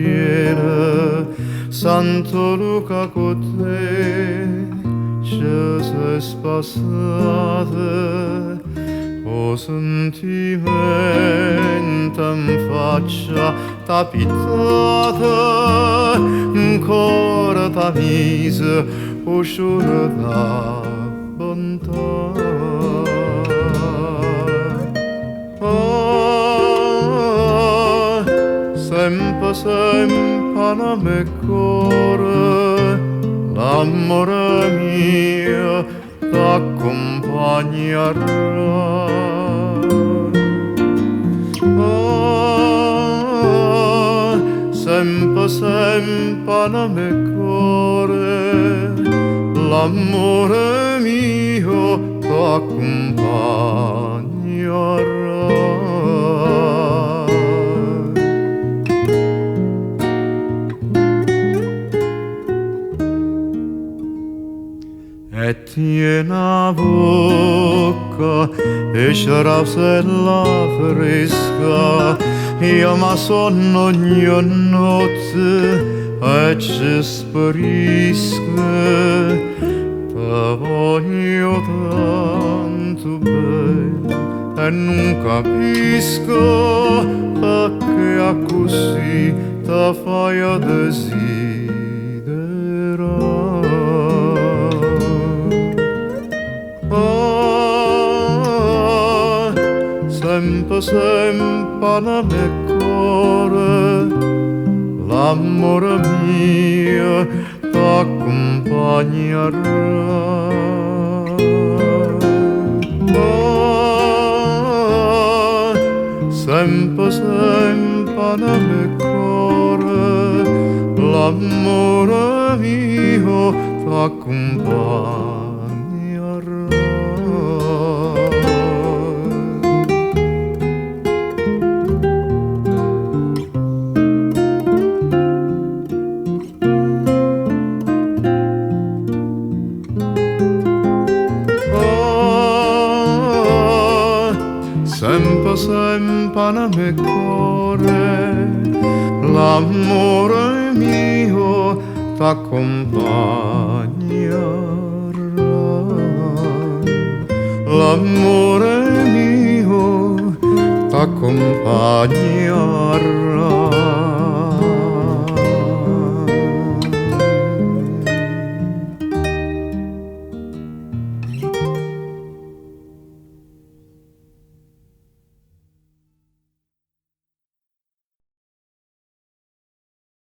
viene, Santo Luca con te, Gesù passate, o sentimento in faccia t'abitate, ancora t'ha mise, uscire da bontà. Sempre, sempre nel mio cuore, l'amore mio t'accompagnerà. Sempre, sempre nel mio cuore, l'amore mio t'accompagnerà. E tiene bocca e sciarapsella fresca, io mi sonno ogni notte e ci sparisco. Te voglio tanto bene e non capisco perché a così te fai a desiderare. Sempre, sempre nel mio cuore, l'amore mio t'accompagnerà. Sempre, sempre nel mio cuore, l'amore mio t'accompagnerà. Sempre, sempre nel mio cuore, l'amore mio t'accompagnerà. L'amore mio t'accompagnerà.